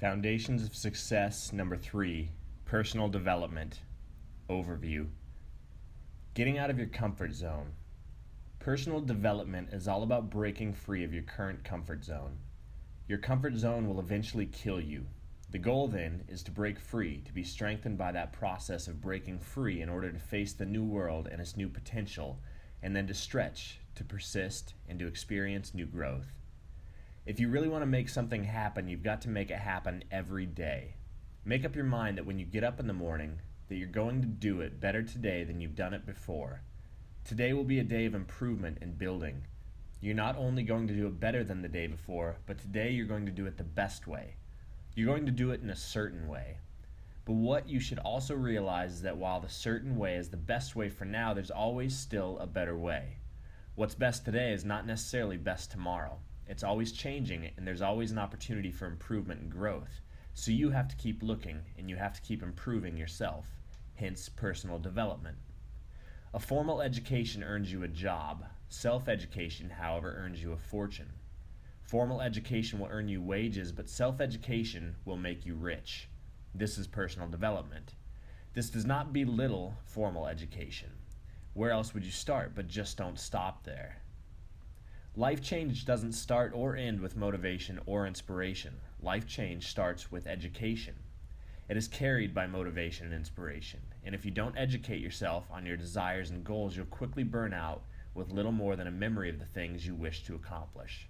Foundations of Success number 3, Personal Development. Overview. Getting out of your comfort zone. Personal development is all about breaking free of your current comfort zone. Your comfort zone will eventually kill you. The goal then is to break free, to be strengthened by that process of breaking free in order to face the new world and its new potential, and then to stretch, to persist, and to experience new growth. If you really want to make something happen, you've got to make it happen every day. Make up your mind that when you get up in the morning, that you're going to do it better today than you've done it before. Today will be a day of improvement and building. You're not only going to do it better than the day before, but today you're going to do it the best way. You're going to do it in a certain way. But what you should also realize is that while the certain way is the best way for now, there's always still a better way. What's best today is not necessarily best tomorrow. It's always changing, and there's always an opportunity for improvement and growth. So you have to keep looking, and you have to keep improving yourself, hence personal development. A formal education earns you a job. Self-education, however, earns you a fortune. Formal education will earn you wages, but self-education will make you rich. This is personal development. This does not belittle formal education. Where else would you start? But just don't stop there. Life change doesn't start or end with motivation or inspiration. Life change starts with education. It is carried by motivation and inspiration. And if you don't educate yourself on your desires and goals, you'll quickly burn out with little more than a memory of the things you wish to accomplish.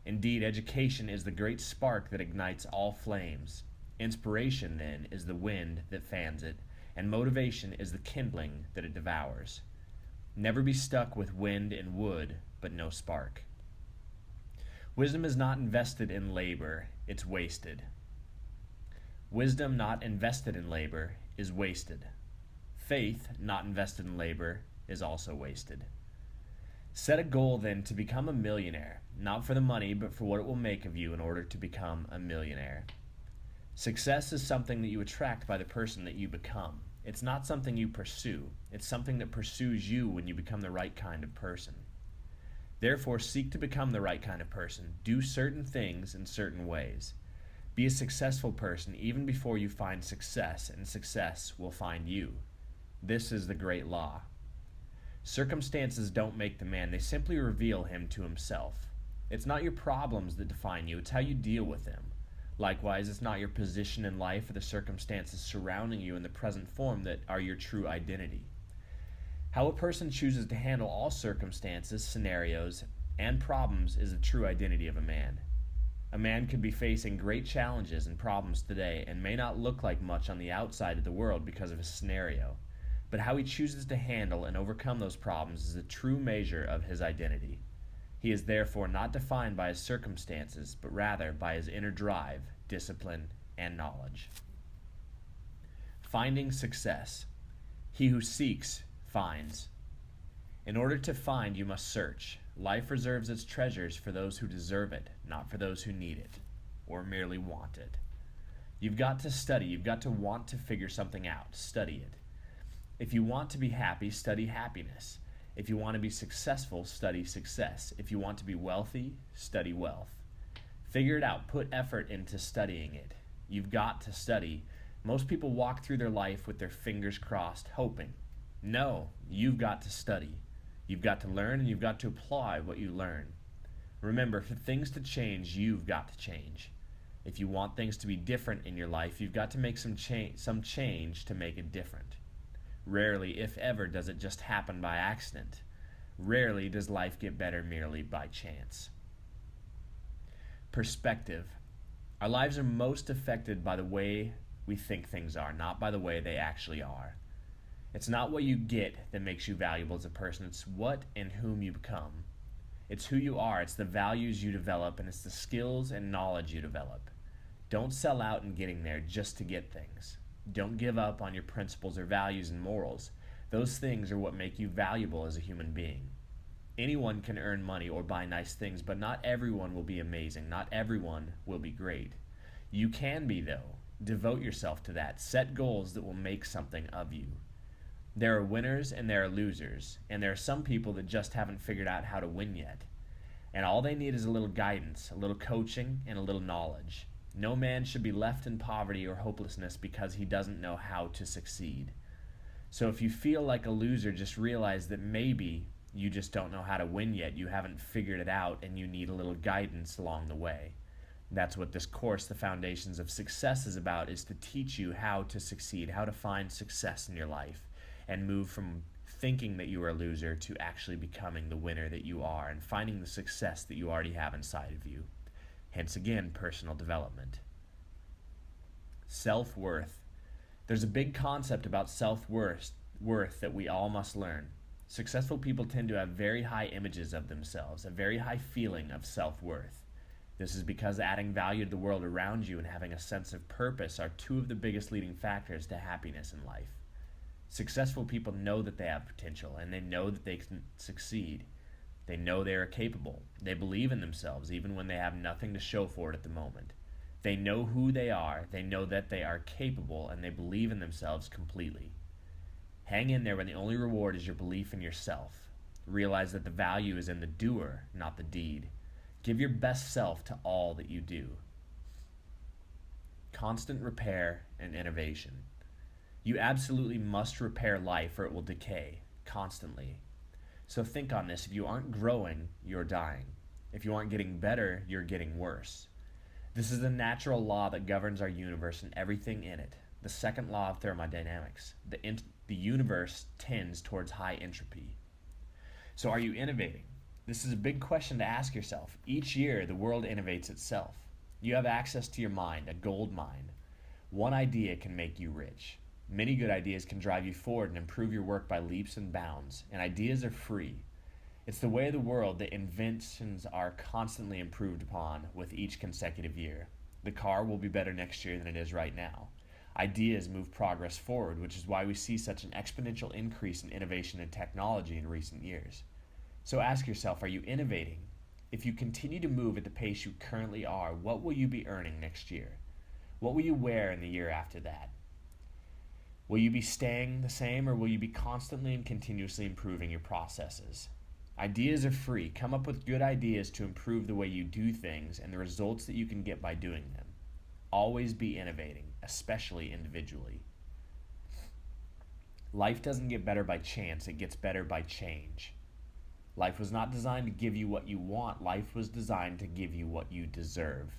Indeed, education is the great spark that ignites all flames. Inspiration, then, is the wind that fans it, and motivation is the kindling that it devours. Never be stuck with wind and wood, but no spark. Wisdom is not invested in labor, it's wasted. Wisdom not invested in labor is wasted. Faith not invested in labor is also wasted. Set a goal then to become a millionaire, not for the money, but for what it will make of you in order to become a millionaire. Success is something that you attract by the person that you become. It's not something you pursue. It's something that pursues you when you become the right kind of person. Therefore, seek to become the right kind of person. Do certain things in certain ways. Be a successful person even before you find success, and success will find you. This is the great law. Circumstances don't make the man. They simply reveal him to himself. It's not your problems that define you. It's how you deal with them. Likewise, it's not your position in life or the circumstances surrounding you in the present form that are your true identity. How a person chooses to handle all circumstances, scenarios, and problems is the true identity of a man. A man could be facing great challenges and problems today and may not look like much on the outside of the world because of his scenario, but how he chooses to handle and overcome those problems is the true measure of his identity. He is therefore not defined by his circumstances, but rather by his inner drive, discipline, and knowledge. Finding success. He who seeks finds. In order to find, you must search. Life reserves its treasures for those who deserve it, not for those who need it, or merely want it. You've got to study. You've got to want to figure something out. Study it. If you want to be happy, study happiness. If you want to be successful, study success. If you want to be wealthy, study wealth. Figure it out. Put effort into studying it. You've got to study. Most people walk through their life with their fingers crossed, hoping. No, you've got to study. You've got to learn, and you've got to apply what you learn. Remember, for things to change, you've got to change. If you want things to be different in your life, you've got to make some change to make it different. Rarely, if ever, does it just happen by accident. Rarely does life get better merely by chance. Perspective. Our lives are most affected by the way we think things are, not by the way they actually are. It's not what you get that makes you valuable as a person. It's what and whom you become. It's who you are. It's the values you develop, and it's the skills and knowledge you develop. Don't sell out in getting there just to get things. Don't give up on your principles or values and morals. Those things are what make you valuable as a human being. Anyone can earn money or buy nice things, but not everyone will be amazing. Not everyone will be great. You can be, though. Devote yourself to that. Set goals that will make something of you. There are winners and there are losers, and there are some people that just haven't figured out how to win yet. And all they need is a little guidance, a little coaching, and a little knowledge. No man should be left in poverty or hopelessness because he doesn't know how to succeed. So if you feel like a loser, just realize that maybe you just don't know how to win yet. You haven't figured it out and you need a little guidance along the way. That's what this course, The Foundations of Success, is about, is to teach you how to succeed, how to find success in your life and move from thinking that you are a loser to actually becoming the winner that you are and finding the success that you already have inside of you. Hence again, personal development. Self-worth. There's a big concept about self-worth that we all must learn. Successful people tend to have very high images of themselves, a very high feeling of self-worth. This is because adding value to the world around you and having a sense of purpose are two of the biggest leading factors to happiness in life. Successful people know that they have potential and they know that they can succeed. They know they are capable. They believe in themselves even when they have nothing to show for it at the moment. They know who they are, they know that they are capable, and they believe in themselves completely. Hang in there when the only reward is your belief in yourself. Realize that the value is in the doer, not the deed. Give your best self to all that you do. Constant repair and innovation. You absolutely must repair life or it will decay constantly. So think on this. If you aren't growing, you're dying. If you aren't getting better, you're getting worse. This is the natural law that governs our universe and everything in it. The second law of thermodynamics. The universe tends towards high entropy. So are you innovating? This is a big question to ask yourself. Each year, the world innovates itself. You have access to your mind, a gold mine. One idea can make you rich. Many good ideas can drive you forward and improve your work by leaps and bounds, and ideas are free. It's the way of the world that inventions are constantly improved upon with each consecutive year. The car will be better next year than it is right now. Ideas move progress forward, which is why we see such an exponential increase in innovation and technology in recent years. So ask yourself, are you innovating? If you continue to move at the pace you currently are, what will you be earning next year? What will you wear in the year after that? Will you be staying the same, or will you be constantly and continuously improving your processes? Ideas are free. Come up with good ideas to improve the way you do things and the results that you can get by doing them. Always be innovating, especially individually. Life doesn't get better by chance, it gets better by change. Life was not designed to give you what you want. Life was designed to give you what you deserve.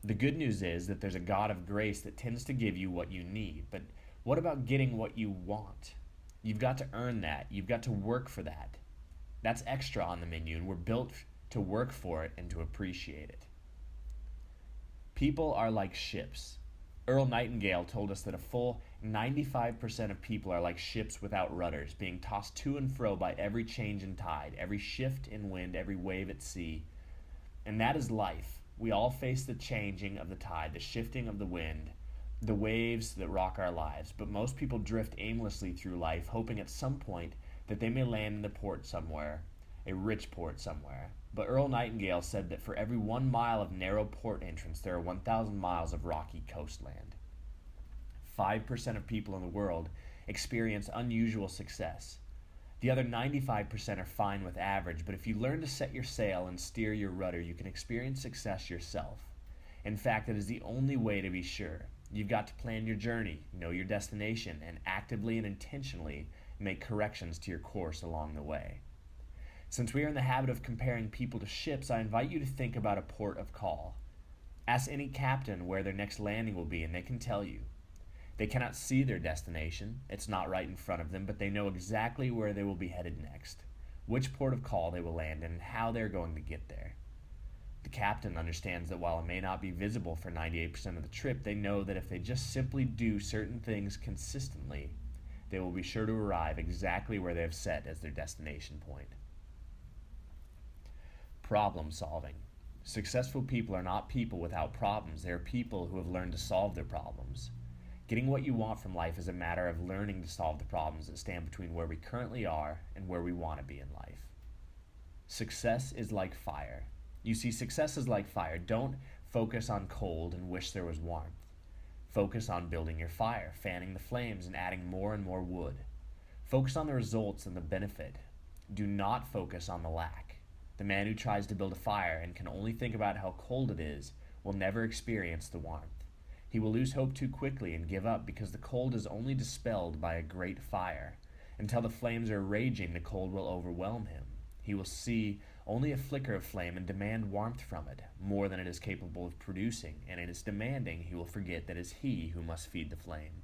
The good news is that there's a God of grace that tends to give you what you need. But what about getting what you want? You've got to earn that. You've got to work for that. That's extra on the menu, and we're built to work for it and to appreciate it. People are like ships. Earl Nightingale told us that a full 95% of people are like ships without rudders, being tossed to and fro by every change in tide, every shift in wind, every wave at sea. And that is life. We all face the changing of the tide, the shifting of the wind, the waves that rock our lives. But most people drift aimlessly through life, hoping at some point that they may land in the port somewhere, a rich port somewhere. But Earl Nightingale said that for every 1 mile of narrow port entrance, there are 1,000 miles of rocky coastland. 5% of people in the world experience unusual success. The other 95% are fine with average, but if you learn to set your sail and steer your rudder, you can experience success yourself. In fact, it is the only way to be sure. You've got to plan your journey, know your destination, and actively and intentionally make corrections to your course along the way. Since we are in the habit of comparing people to ships, I invite you to think about a port of call. Ask any captain where their next landing will be, and they can tell you. They cannot see their destination. It's not right in front of them, but they know exactly where they will be headed next, which port of call they will land in, and how they're going to get there. The captain understands that while it may not be visible for 98% of the trip, they know that if they just simply do certain things consistently, they will be sure to arrive exactly where they have set as their destination point. Problem solving. Successful people are not people without problems. They are people who have learned to solve their problems. Getting what you want from life is a matter of learning to solve the problems that stand between where we currently are and where we want to be in life. Success is like fire. You see, success is like fire. Don't focus on cold and wish there was warmth. Focus on building your fire, fanning the flames, and adding more and more wood. Focus on the results and the benefit. Do not focus on the lack. The man who tries to build a fire and can only think about how cold it is will never experience the warmth. He will lose hope too quickly and give up because the cold is only dispelled by a great fire. Until the flames are raging, the cold will overwhelm him. He will see only a flicker of flame and demand warmth from it, more than it is capable of producing, and in its demanding he will forget that it is he who must feed the flame.